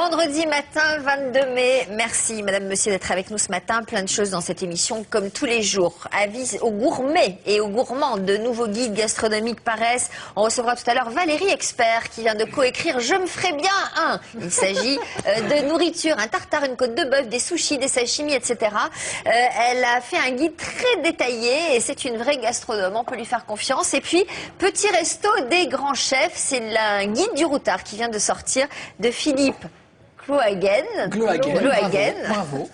Vendredi matin, 22 mai. Merci, madame, monsieur, d'être avec nous ce matin. Plein de choses dans cette émission, comme tous les jours. Avis aux gourmets et aux gourmands. De nouveaux guides gastronomiques paraissent. On recevra tout à l'heure Valérie Expert, qui vient de coécrire « Je me ferai bien un ». Il s'agit de nourriture, un tartare, une côte de bœuf, des sushis, des sashimi, etc. Elle a fait un guide très détaillé et c'est une vraie gastronome. On peut lui faire confiance. Et puis, petit resto des grands chefs. C'est un guide du routard qui vient de sortir de Philippe Glohagen, bravo.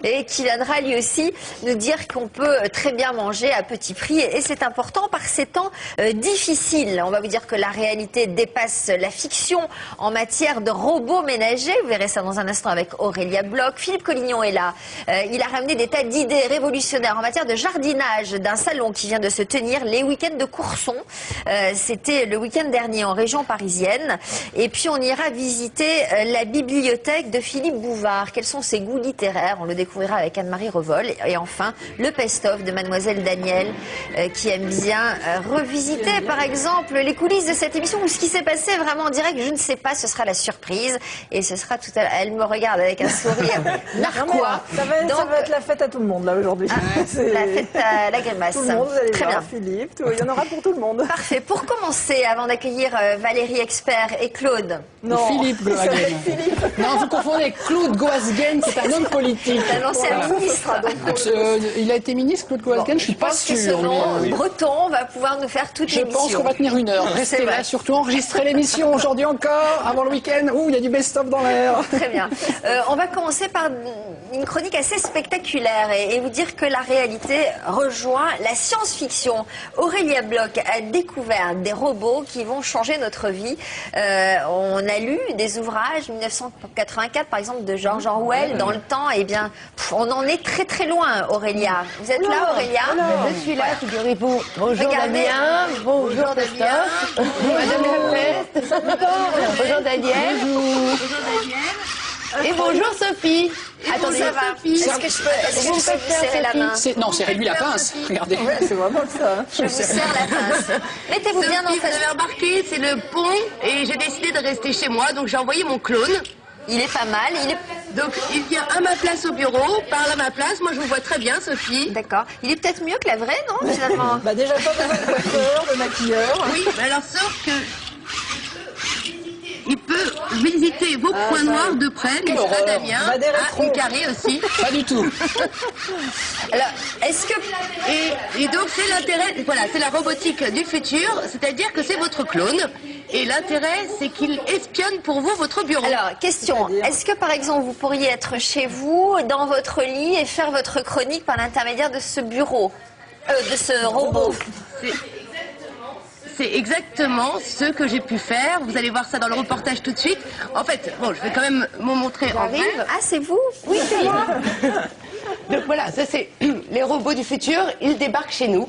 Et qui viendra lui aussi nous dire qu'on peut très bien manger à petit prix. Et c'est important par ces temps difficiles. On va vous dire que la réalité dépasse la fiction en matière de robots ménagers. Vous verrez ça dans un instant avec Aurélia Bloch. Philippe Collignon est là. Il a ramené des tas d'idées révolutionnaires en matière de jardinage d'un salon qui vient de se tenir les week-ends de Courson. C'était le week-end dernier en région parisienne. Et puis on ira visiter la bibliothèque de Philippe Bouvard. Quels sont ses goûts littéraires? On le découvrira avec Anne-Marie Revol. Et enfin, le best-of de Mademoiselle Daniel, qui aime bien revisiter, par exemple, les coulisses de cette émission ou ce qui s'est passé vraiment en direct. Je ne sais pas, ce sera la surprise. Et ce sera tout à l'heure. Elle me regarde avec un sourire narquois. Ça va être la fête à tout le monde, là, aujourd'hui. La fête à la grimace. Tout le monde, vous allez Très voir, bien. Philippe, il y en aura pour tout le monde. Parfait. Pour commencer, avant d'accueillir Valérie Expert et Claude. Non, Philippe Glohagen. Non, vous confondez. Claude Glohagen, c'est un homme politique. C'est un ancien ministre. Il a été ministre, Claude Glohagen, je suis pas pense que ce sûr. nom mais, breton va pouvoir nous faire toute je l'émission. pense qu'on va tenir une heure. C'est Restez vrai. là, surtout enregistrer l'émission aujourd'hui encore, avant le week-end. Ouh, il y a du best-of dans l'air. Très bien. On va commencer par une chronique assez spectaculaire et vous dire que la réalité rejoint la science-fiction. Aurélia Bloch a découvert des robots qui vont changer notre vie. On a lu des ouvrages, 1984 par exemple, de George Orwell, dans le temps. Eh bien, on en est très très loin, Aurélia. Vous êtes là, Aurélia? Je suis là, figurez-vous. Bonjour Regardez. Damien, bonjour Christophe, Madame Lafeste, bonjour Daniel, et bonjour Sophie. Attendez, ça va. Est-ce que je peux vous serrer la main? Non, serrez-lui la pince. Regardez. Ouais, c'est vraiment ça. Je vous serre la pince. Mettez-vous bien dans Sophie, vous cette... avez remarqué, c'est le pont, et j'ai décidé de rester chez moi, donc j'ai envoyé mon clone. Il est pas mal. Il est... Donc il vient à ma place au bureau, parle à ma place, moi je vous vois très bien Sophie. D'accord. Il est peut-être mieux que la vraie, non, finalement? Bah déjà pas besoin de coiffeur, de maquilleur. Oui, mais alors sauf que... Il peut visiter vos points noirs de près, mais horreur. ça Damien, Bah, des rétros. une carré aussi. Pas du tout. Alors, est-ce que... Et donc c'est l'intérêt, voilà, c'est la robotique du futur, c'est-à-dire que c'est votre clone. Et l'intérêt, c'est qu'il espionne pour vous votre bureau. Alors, question. Est-ce que, par exemple, vous pourriez être chez vous, dans votre lit, et faire votre chronique par l'intermédiaire de ce bureau, de ce robot? C'est exactement ce que j'ai pu faire. Vous allez voir ça dans le reportage tout de suite. En fait, bon, je vais quand même vous montrer en vrai. Ah, c'est vous? Oui, c'est moi. Donc voilà, ça c'est les robots du futur. Ils débarquent chez nous.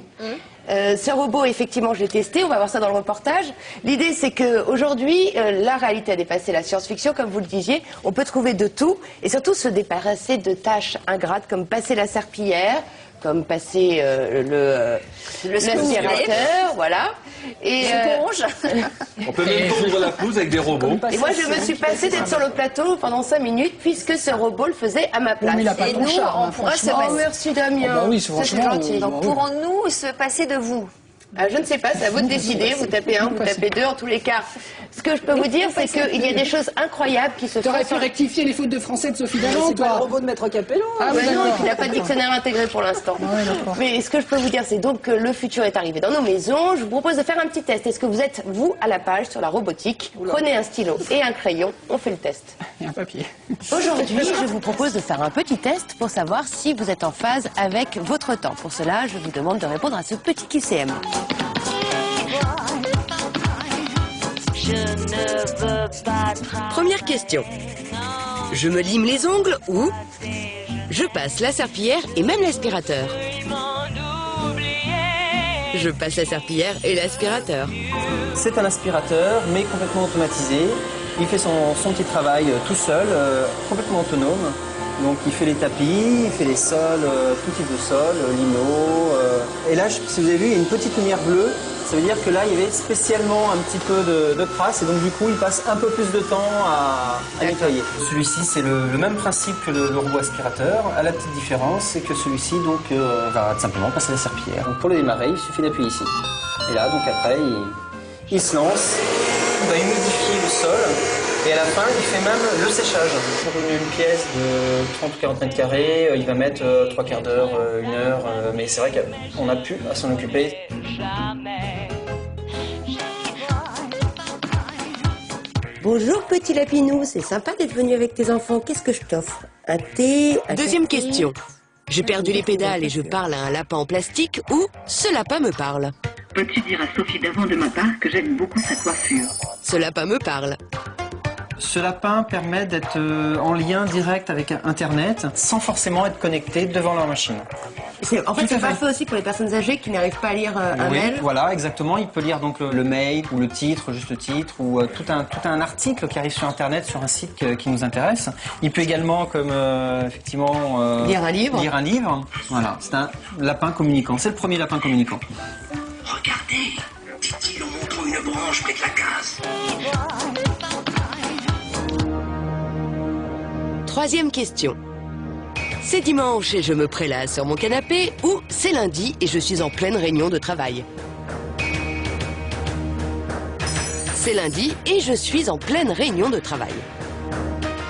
Ce robot, effectivement, je l'ai testé. On va voir ça dans le reportage. L'idée, c'est qu'aujourd'hui, la réalité a dépassé la science-fiction, comme vous le disiez. On peut trouver de tout et surtout se débarrasser de tâches ingrates comme passer la serpillière, comme passer l'aspirateur, voilà. Et, L'éponge. On peut même tondre la pelouse avec des robots. et moi, je me suis passée d'être sur le plateau pendant 5 minutes puisque ce robot le faisait à ma place. mais il a pas Et ton nous, charme, on pourra se Oh, passer. merci Damien. Ah bah oui, Ça, franchement, gentil. Donc, pourrons-nous se passer de vous? Je ne sais pas, c'est à vous de décider. Vous tapez 1, vous tapez 2, en tous les cas. Ce que je peux vous dire, c'est qu'il y a des choses incroyables qui se font. T'aurais pu rectifier les fautes de français de Sophie C'est Dalland, pas le toi. robot de Maître Capello. Ah oui, Ouais, non, d'accord. il n'a pas de dictionnaire intégré pour l'instant. Ouais, d'accord. Mais ce que je peux vous dire, c'est donc que le futur est arrivé dans nos maisons. Je vous propose de faire un petit test. Est-ce que vous êtes, vous, à la page sur la robotique? Prenez un stylo et un crayon, on fait le test. Il y a un papier. Aujourd'hui, je vous propose de faire un petit test pour savoir si vous êtes en phase avec votre temps. Pour cela, je vous demande de répondre à ce petit QCM. Première question. Je me lime les ongles ou je passe la serpillière et même l'aspirateur? Je passe la serpillière et l'aspirateur. C'est un aspirateur, mais complètement automatisé. Il fait son petit travail tout seul, complètement autonome. Donc il fait les tapis, il fait les sols, tout type de sol, lino. Et là, si vous avez vu, il y a une petite lumière bleue. Ça veut dire que là, il y avait spécialement un petit peu de crasse et donc du coup, il passe un peu plus de temps à nettoyer. Celui-ci, c'est le même principe que le robot aspirateur. À la petite différence, c'est que celui-ci donc va simplement passer la serpillière. Donc pour le démarrer, il suffit d'appuyer ici. Et là, donc après, il se lance, il va humidifier le sol. Et à la fin, il fait même le séchage. Pour une pièce de 30 ou 40 mètres carrés, il va mettre 3 quarts d'heure, 1 heure. Mais c'est vrai qu'on a pu à s'en occuper. Bonjour petit lapinou, c'est sympa d'être venu avec tes enfants. Qu'est-ce que je t'offre? Un thé? Deuxième question. J'ai perdu les pédales et je parle à un lapin en plastique ou ce lapin me parle? Peux-tu dire à Sophie d'avant de ma part que j'aime beaucoup sa coiffure? Ce lapin me parle. Ce lapin permet d'être en lien direct avec Internet sans forcément être connecté devant leur machine. En fait, c'est parfait aussi pour les personnes âgées qui n'arrivent pas à lire un mail. Voilà, exactement. Il peut lire donc le mail ou le titre, juste le titre, ou tout un article qui arrive sur Internet, sur un site qui nous intéresse. Il peut également, comme effectivement, lire un livre. Lire un livre. Voilà, c'est un lapin communicant. C'est le premier lapin communicant. Regardez, dit-il en montrant une branche près de la case. Troisième question. C'est dimanche et je me prélasse sur mon canapé ou c'est lundi et je suis en pleine réunion de travail? C'est lundi et je suis en pleine réunion de travail.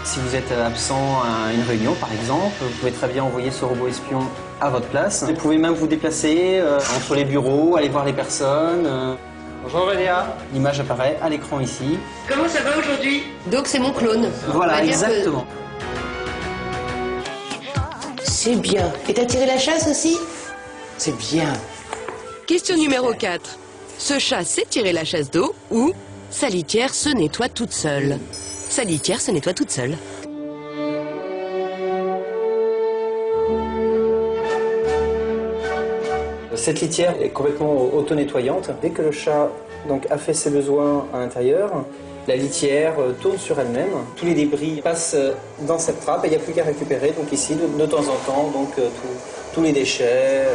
Si vous êtes absent à une réunion, par exemple, vous pouvez très bien envoyer ce robot espion à votre place. Vous pouvez même vous déplacer entre les bureaux, aller voir les personnes. Bonjour Aurélia. L'image apparaît à l'écran ici. Comment ça va aujourd'hui? Donc c'est mon clone. Voilà, exactement. C'est bien. Et t'as tiré la chasse aussi? C'est bien. Question numéro 4. Ce chat sait tirer la chasse d'eau ou sa litière se nettoie toute seule? Sa litière se nettoie toute seule. Cette litière est complètement auto-nettoyante. Dès que le chat donc, a fait ses besoins à l'intérieur, la litière tourne sur elle-même. Tous les débris passent dans cette trappe et il n'y a plus qu'à récupérer. Donc ici, de temps en temps, donc, tous les déchets.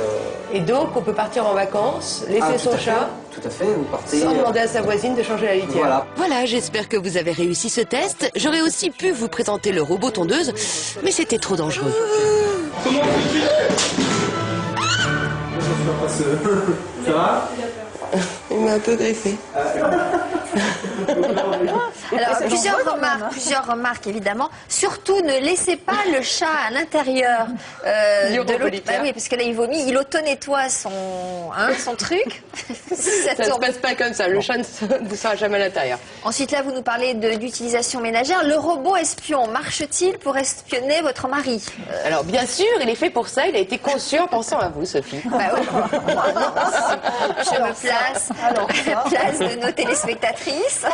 Et donc, on peut partir en vacances, laisser son chat. Tout à fait, vous partez. Sans demander à sa voisine de changer la litière. Voilà, j'espère que vous avez réussi ce test. J'aurais aussi pu vous présenter le robot tondeuse, mais c'était trop dangereux. Comment ça va? Il m'a un peu greffé. Alors, plusieurs remarques, évidemment. Surtout, ne laissez pas le chat à l'intérieur de l'eau. Bah oui, parce que là, il vomit, il auto-nettoie son truc. Ça ne se passe pas comme ça. Le chat ne sera jamais à l'intérieur. Ensuite, là, vous nous parlez d'utilisation ménagère. Le robot espion marche-t-il pour espionner votre mari? Alors, bien sûr, il est fait pour ça. Il a été conçu en pensant à vous, Sophie. Bah oui. Je me place à la place de nos téléspectatrices.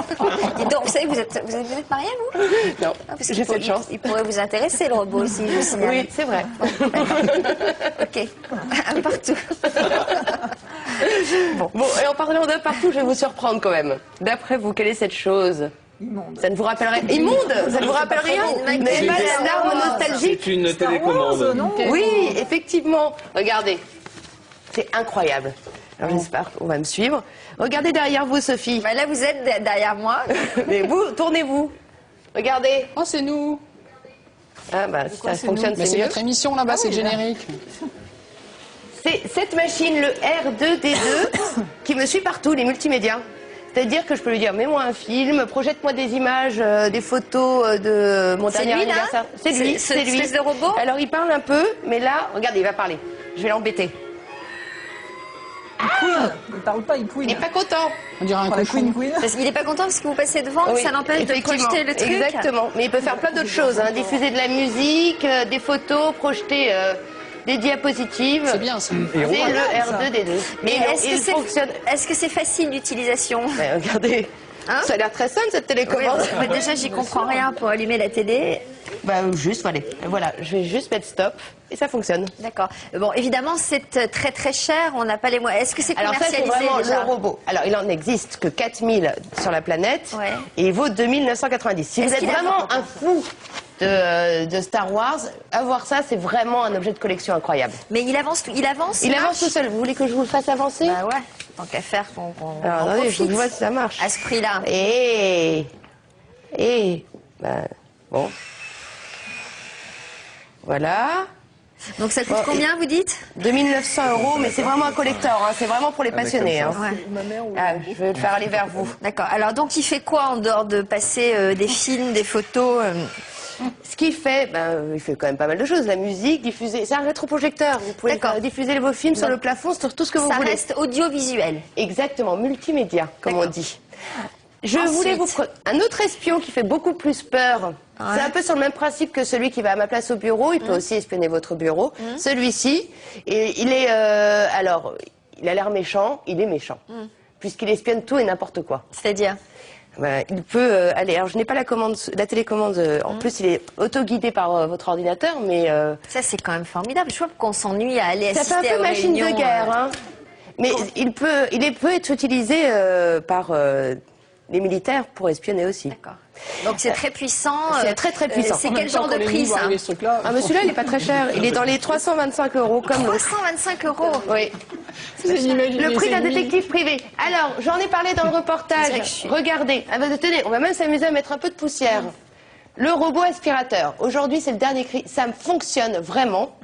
Et donc, vous savez, vous êtes mariés, vous? Non, j'ai cette chance. Il pourrait vous intéresser, le robot aussi, je vous signale. Oui, c'est vrai. Ok, un partout. Bon, et en parlant d'un partout, je vais vous surprendre quand même. D'après vous, quelle est cette chose? Immonde. Ça ne vous rappelle rien? Immonde? Ça ne vous rappelle rien? Vous n'avez pas la larme nostalgique? C'est une télécommande. Oui, effectivement. Regardez, c'est incroyable. Alors j'espère qu'on va me suivre. Regardez derrière vous, Sophie. Bah là, vous êtes derrière moi. Mais vous, tournez-vous. Regardez. Oh, c'est nous. Ah bah, ça fonctionne, c'est mieux. notre émission là-bas, c'est le générique. C'est cette machine, le R2D2, qui me suit partout, les multimédias. C'est-à-dire que je peux lui dire, mets-moi un film, projette-moi des images, des photos de mon dernier anniversaire. C'est lui, c'est lui. Espèce de robot. Alors il parle un peu, mais là, regardez, il va parler. Je vais l'embêter. Il parle pas, il couine. Il n'est pas content. On dirait un cochon. Parce qu'il n'est pas content parce que vous passez devant, Oui, ça l'empêche de projeter le truc. Exactement. Mais il peut faire plein d'autres choses. Hein. Diffuser de la musique, des photos, projeter des diapositives. C'est bien ça. C'est le R2D2. Mais fonctionne. est-ce que c'est facile d'utilisation? Regardez. Hein? Ça a l'air très simple cette télécommande. Oui, déjà, j'y comprends rien pour allumer la télé. Bah, juste, voilà, je vais juste mettre stop et ça fonctionne. D'accord. Bon, évidemment, c'est très très cher, on n'a pas les moyens. Est-ce que c'est Alors ça, c'est commercialisé vraiment déjà le robot. Alors, il en existe que 4000 sur la planète Ouais. et il vaut 2990. Si vous Est-ce êtes qu'il a- vraiment un fou de Star Wars, avoir ça, c'est vraiment un objet de collection incroyable. Mais il avance tout Il avance tout seul. Vous voulez que je vous le fasse avancer? Bah ouais, tant qu'à faire qu'on Alors, en attendez, il faut profite que je vois si ça marche. à ce prix-là. Bon. Voilà. Donc ça coûte Bon, combien, vous dites? 2900 €, mais c'est vraiment un collector, hein, c'est vraiment pour les passionnés. Hein. Ouais. Ah, je vais le faire aller vers vous. D'accord. Alors donc il fait quoi en dehors de passer des films, des photos Ce qu'il fait, il fait quand même pas mal de choses. La musique, diffuser, c'est un rétroprojecteur. Vous pouvez D'accord. diffuser vos films sur Donc, le plafond, sur tout ce que vous Ça voulez. reste audiovisuel. Exactement, multimédia, comme on D'accord. dit. Je Ensuite. voulais vous un autre espion qui fait beaucoup plus peur. Ouais. C'est un peu sur le même principe que celui qui va à ma place au bureau. Il peut aussi espionner votre bureau. Celui-ci, et il est alors, il a l'air méchant. Il est méchant, puisqu'il espionne tout et n'importe quoi. C'est-à-dire? Il peut aller. Alors, je n'ai pas la télécommande. En plus, il est auto-guidé par votre ordinateur, mais Ça c'est quand même formidable. Je vois qu'on s'ennuie à aller ça assister fait un peu aux machine réunions, de guerre. Hein. Mais il peut être utilisé par les militaires pour espionner aussi. D'accord. Donc c'est très puissant. C'est très très puissant. C'est En quel même temps, genre de quand les prix livres ça? arrivent, ce truc-là, Ah, mais celui-là, il n'est pas très cher. Il est dans les 325 € comme l'autre. 325 €. Oui. c'est une image- Le prix c'est d'un une- détective privé. Alors, j'en ai parlé dans le C'est vrai reportage. que je suis- Regardez. Ah, bah, tenez, on va même s'amuser à mettre un peu de poussière. Le robot aspirateur. Aujourd'hui, c'est le dernier cri. Ça fonctionne vraiment.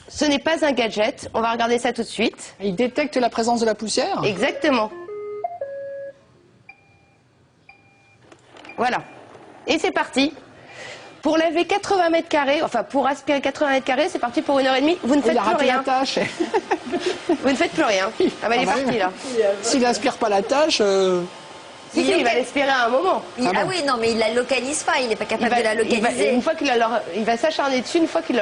Ce n'est pas un gadget. On va regarder ça tout de suite. Il détecte la présence de la poussière. Exactement. Voilà. Et c'est parti. Pour laver 80 mètres carrés, enfin pour aspirer 80 mètres carrés, c'est parti pour 1h30. Vous ne Il faites a plus raté la rien. tâche. Vous ne faites plus rien. Ah bah il est Ah bah parti oui. là. S'il n'aspire pas la tâche, Si, il va l'aspirer à un moment. Ah oui, non, mais il la localise pas. Il n'est pas capable de la il va- localiser. une fois qu'il il va s'acharner dessus une fois qu'il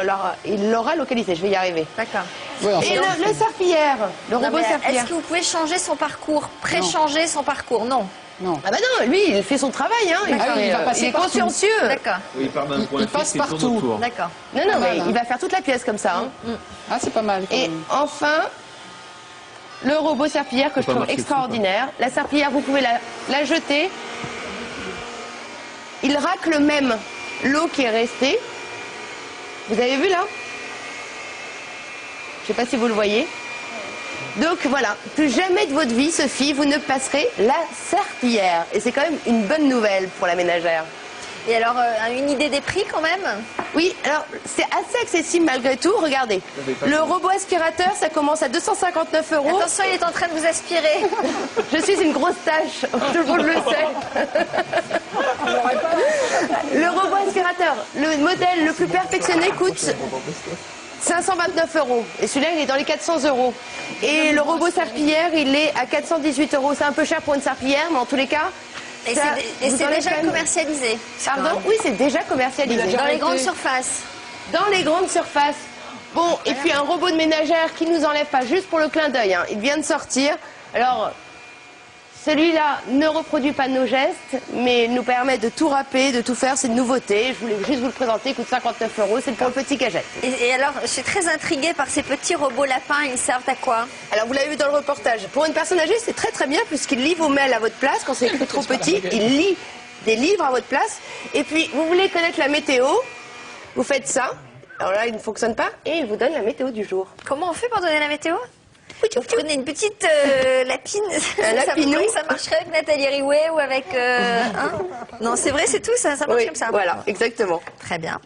l'aura localisé. Je vais y arriver. D'accord. ouais, en Et fait, le serpillière, le Non, robot mais serpillière. est-ce que vous pouvez changer son parcours, préchanger son parcours? Non. non. Ah bah non, lui il fait son travail. Hein. D'accord, il va passer est partout. consciencieux. D'accord. Il part d'un point il fixe passe et tourne partout. autour. D'accord. Non, non, Pas mais mal, hein. il va faire toute la pièce comme ça. Hein. Ah, c'est pas mal. quand Et même. enfin, le robot serpillière que je pas trouve marcher dessus, extraordinaire. La serpillière, vous pouvez la jeter. Il racle même l'eau qui est restée. Vous avez vu là? Je ne sais pas si vous le voyez. Donc voilà, plus jamais de votre vie, Sophie, vous ne passerez la serpillière. Et c'est quand même une bonne nouvelle pour la ménagère. Et alors, une idée des prix quand même? Oui, alors c'est assez accessible malgré tout. Regardez, le robot aspirateur, ça commence à 259 €. Attention, il est en train de vous aspirer. Je suis une grosse tâche, tout le monde le sait. Le robot aspirateur, le modèle le plus perfectionné coûte 529 €. Et celui-là, il est dans les 400 €. Et le robot serpillière, il est à 418 €. C'est un peu cher pour une serpillière, mais en tous les cas... Et ça c'est vous enlève déjà quand même- commercialisé. Pardon? Oui, c'est déjà commercialisé. Il a Dans les arrêté. grandes surfaces. Dans les grandes surfaces. Bon, et puis un robot de ménagère qui nous enlève pas juste pour le clin d'œil. Hein. Il vient de sortir. Alors, celui-là ne reproduit pas nos gestes, mais il nous permet de tout râper, de tout faire. C'est une nouveauté. Je voulais juste vous le présenter. Il coûte 59 €. C'est pour le petit gadget. Et alors, je suis très intriguée par ces petits robots lapins. Ils servent à quoi? Alors, vous l'avez vu dans le reportage. Pour une personne âgée, c'est très très bien puisqu'il lit vos mails à votre place. Quand c'est écrit trop petit, il lit des livres à votre place. Et puis, vous voulez connaître la météo, vous faites ça. Alors là, il ne fonctionne pas et il vous donne la météo du jour. Comment on fait pour donner la météo? Vous prenez une petite lapine. Un lapinou. Ça marcherait avec Nathalie Riouet ou avec... Non, c'est vrai, c'est tout, ça marche Oui, comme ça. voilà, exactement. Très bien.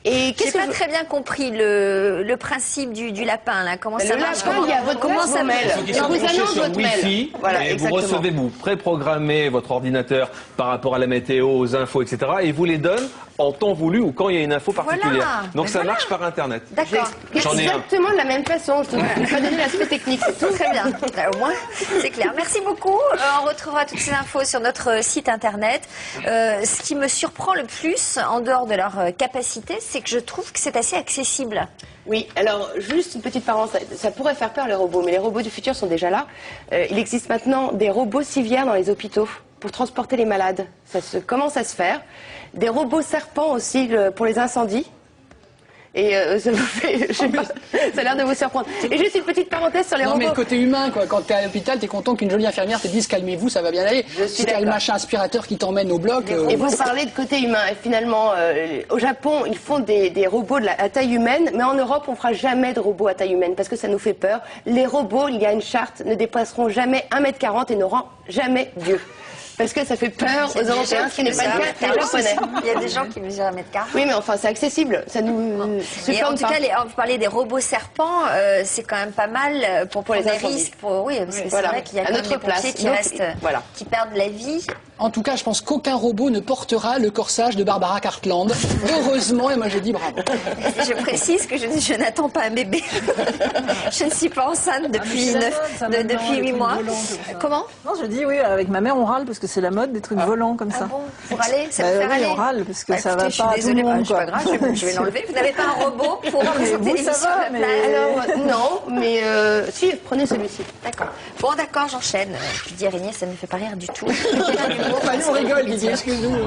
Et J'ai qu'est-ce que pas très bien compris le principe du lapin, là. Comment Le ça marche? lapin, il y a votre comment place, ça vos mails. marche? Qui Il sont vous branchés annonce sur votre mail. Wi-Fi, Voilà, et exactement. vous recevez, vous préprogrammez votre ordinateur par rapport à la météo, aux infos, etc. Et il vous les donne en temps voulu ou quand il y a une info particulière. Voilà. Donc Mais ça voilà. marche par Internet. D'accord. J'en ai un. Exactement de la même façon. Je ne vais pas donner l'aspect technique, c'est tout. Très bien. Là, au moins, c'est clair. Merci beaucoup. On retrouvera toutes ces infos sur notre site internet. Ce qui me surprend le plus, en dehors de leur capacité, c'est que je trouve que c'est assez accessible. Oui, alors juste une petite parenthèse, ça pourrait faire peur les robots, mais les robots du futur sont déjà là. Il existe maintenant des robots civières dans les hôpitaux pour transporter les malades. Commence à se faire. Des robots serpents aussi pour les incendies. Et ça vous fait, ça a l'air de vous surprendre. Et juste une petite parenthèse sur les robots. Non mais le côté humain, quoi. Quand t'es à l'hôpital, t'es content qu'une jolie infirmière te dise calmez-vous, ça va bien aller. Si t'as le machin aspirateur qui t'emmène au bloc. Et vous parlez de côté humain. Et finalement, au Japon, ils font des robots à taille humaine, mais en Europe, on fera jamais de robots à taille humaine parce que ça nous fait peur. Les robots, il y a une charte, ne dépasseront jamais 1,40 m et n'auront jamais Dieu. Parce que ça fait peur aux Européens, ce qui n'est pas le cas des Japonais. Il y a des gens qui mesurent 1,40 m. Oui, mais enfin, c'est accessible. Ça nous. Et en tout cas, vous parlez des robots serpents, c'est quand même pas mal pour les risques. Oui, parce que c'est vrai qu'il y a quand même des pompiers qui perdent la vie. En tout cas, je pense qu'aucun robot ne portera le corsage de Barbara Cartland. Heureusement, et moi je dis bravo. Je précise que je n'attends pas un bébé. Je ne suis pas enceinte depuis 8 mois. Comment? Non, je dis oui, avec ma mère on râle parce que c'est la mode des trucs volants comme ça. Ah bon? Pour aller, ça vous fait râler? On râle parce que ça va écoutez, pas à tout le monde. C'est pas grave, je vais l'enlever. Vous n'avez pas un robot pour présenter l'émission sur la plage? Alors, non, mais si, prenez celui-ci. D'accord. Bon, d'accord, j'enchaîne. Puis dire Régnier, ça ne me fait pas rire du tout. Enfin, nous on rigole, Didier, excuse-nous.